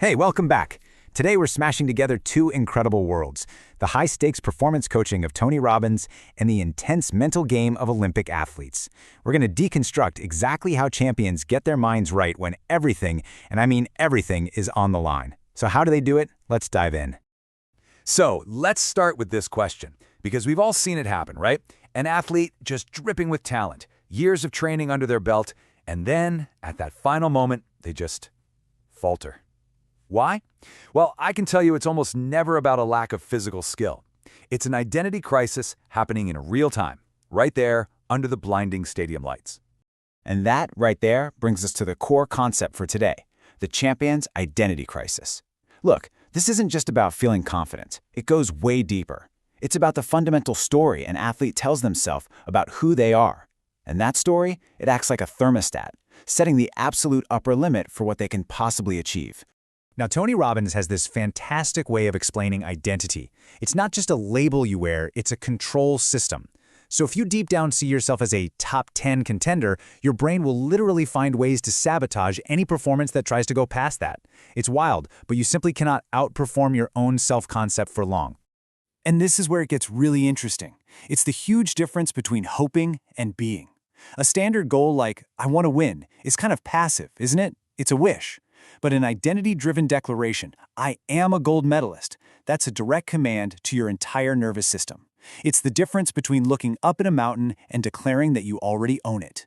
Hey, welcome back. Today we're smashing together two incredible worlds, the high-stakes performance coaching of Tony Robbins and the intense mental game of Olympic athletes. We're going to deconstruct exactly how champions get their minds right when everything, and I mean everything, is on the line. So how do they do it? Let's dive in. So let's start with this question, because we've all seen it happen, right? An athlete just dripping with talent, years of training under their belt, and then, at that final moment, they just falter. Why? Well, I can tell you it's almost never about a lack of physical skill. It's an identity crisis happening in real time, right there under the blinding stadium lights. And that, right there, brings us to the core concept for today, the champion's identity crisis. Look, this isn't just about feeling confident. It goes way deeper. It's about the fundamental story an athlete tells themselves about who they are. And that story, it acts like a thermostat, setting the absolute upper limit for what they can possibly achieve. Now, Tony Robbins has this fantastic way of explaining identity. It's not just a label you wear, it's a control system. So if you deep down see yourself as a top 10 contender, your brain will literally find ways to sabotage any performance that tries to go past that. It's wild, but you simply cannot outperform your own self-concept for long. And this is where it gets really interesting. It's the huge difference between hoping and being. A standard goal like, I want to win, is kind of passive, isn't it? It's a wish. But an identity-driven declaration, I am a gold medalist, that's a direct command to your entire nervous system. It's the difference between looking up at a mountain and declaring that you already own it.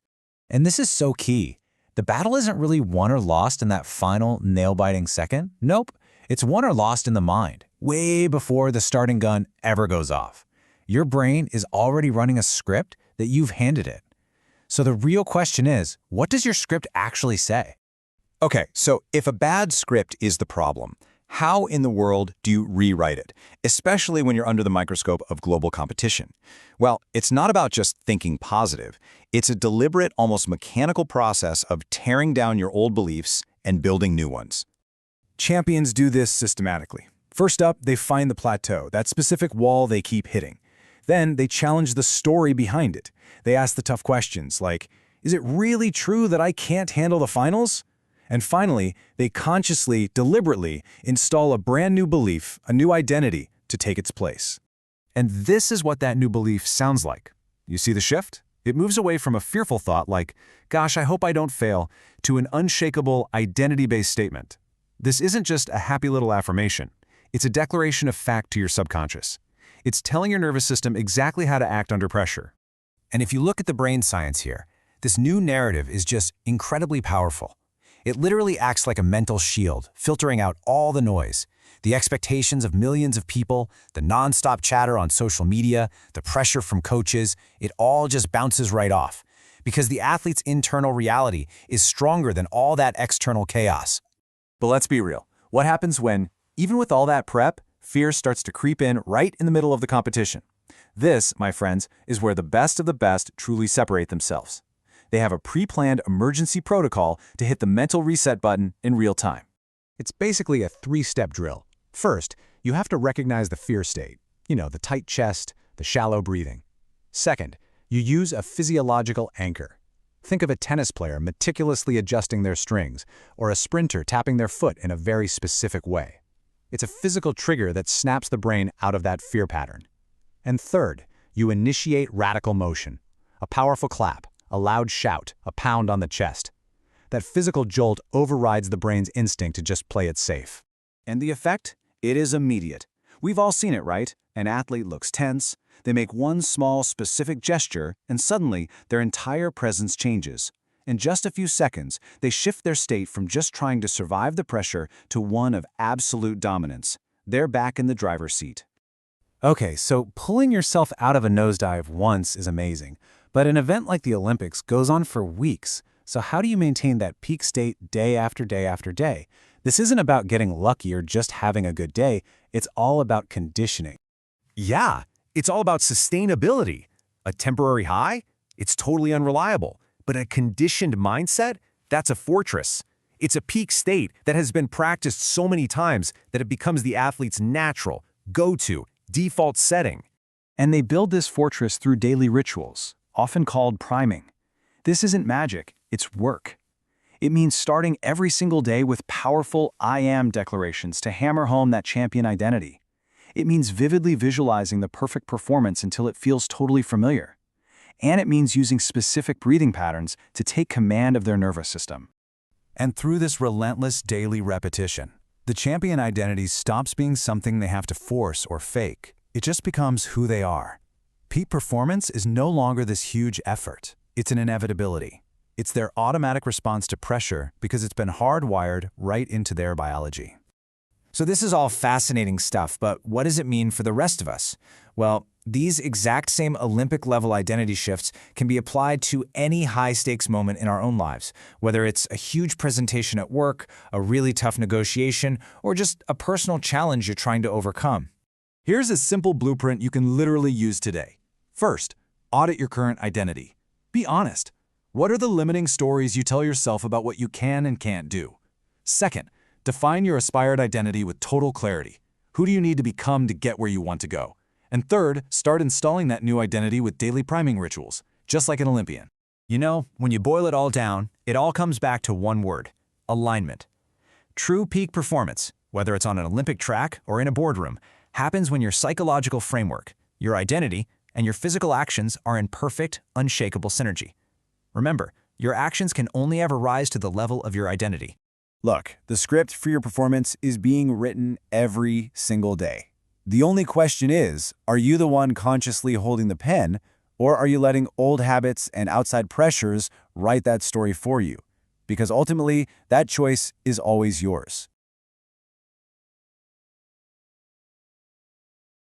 And this is so key. The battle isn't really won or lost in that final nail-biting second. Nope, it's won or lost in the mind, way before the starting gun ever goes off. Your brain is already running a script that you've handed it. So the real question is, what does your script actually say? Okay, so if a bad script is the problem, how in the world do you rewrite it, especially when you're under the microscope of global competition? Well, it's not about just thinking positive. It's a deliberate, almost mechanical process of tearing down your old beliefs and building new ones. Champions do this systematically. First up, they find the plateau, that specific wall they keep hitting. Then they challenge the story behind it. They ask the tough questions like, is it really true that I can't handle the finals? And finally, they consciously, deliberately install a brand new belief, a new identity, to take its place. And this is what that new belief sounds like. You see the shift? It moves away from a fearful thought like, gosh, I hope I don't fail, to an unshakable, identity-based statement. This isn't just a happy little affirmation. It's a declaration of fact to your subconscious. It's telling your nervous system exactly how to act under pressure. And if you look at the brain science here, this new narrative is just incredibly powerful. It literally acts like a mental shield, filtering out all the noise. The expectations of millions of people, the nonstop chatter on social media, the pressure from coaches, it all just bounces right off. Because the athlete's internal reality is stronger than all that external chaos. But let's be real. What happens when, even with all that prep, fear starts to creep in right in the middle of the competition? This, my friends, is where the best of the best truly separate themselves. They have a pre-planned emergency protocol to hit the mental reset button in real time. It's basically a three-step drill. First, you have to recognize the fear state. You know, the tight chest, the shallow breathing. Second, you use a physiological anchor. Think of a tennis player meticulously adjusting their strings, or a sprinter tapping their foot in a very specific way. It's a physical trigger that snaps the brain out of that fear pattern. And third, you initiate radical motion, a powerful clap, a loud shout, a pound on the chest. That physical jolt overrides the brain's instinct to just play it safe. And the effect? It is immediate. We've all seen it, right? An athlete looks tense, they make one small specific gesture, and suddenly their entire presence changes. In just a few seconds, they shift their state from just trying to survive the pressure to one of absolute dominance. They're back in the driver's seat. Okay, so pulling yourself out of a nosedive once is amazing. But an event like the Olympics goes on for weeks, so how do you maintain that peak state day after day after day? This isn't about getting lucky or just having a good day, it's all about conditioning. Yeah, it's all about sustainability. A temporary high? It's totally unreliable. But a conditioned mindset? That's a fortress. It's a peak state that has been practiced so many times that it becomes the athlete's natural, go-to, default setting. And they build this fortress through daily rituals, often called priming. This isn't magic, it's work. It means starting every single day with powerful I am declarations to hammer home that champion identity. It means vividly visualizing the perfect performance until it feels totally familiar. And it means using specific breathing patterns to take command of their nervous system. And through this relentless daily repetition, the champion identity stops being something they have to force or fake. It just becomes who they are. Peak performance is no longer this huge effort. It's an inevitability. It's their automatic response to pressure because it's been hardwired right into their biology. So this is all fascinating stuff, but what does it mean for the rest of us? Well, these exact same Olympic-level identity shifts can be applied to any high-stakes moment in our own lives, whether it's a huge presentation at work, a really tough negotiation, or just a personal challenge you're trying to overcome. Here's a simple blueprint you can literally use today. First, audit your current identity. Be honest. What are the limiting stories you tell yourself about what you can and can't do? Second, define your aspired identity with total clarity. Who do you need to become to get where you want to go? And third, start installing that new identity with daily priming rituals, just like an Olympian. You know, when you boil it all down, it all comes back to one word: alignment. True peak performance, whether it's on an Olympic track or in a boardroom, happens when your psychological framework, your identity, and your physical actions are in perfect, unshakable synergy. Remember, your actions can only ever rise to the level of your identity. Look, the script for your performance is being written every single day. The only question is, are you the one consciously holding the pen, or are you letting old habits and outside pressures write that story for you? Because ultimately, that choice is always yours.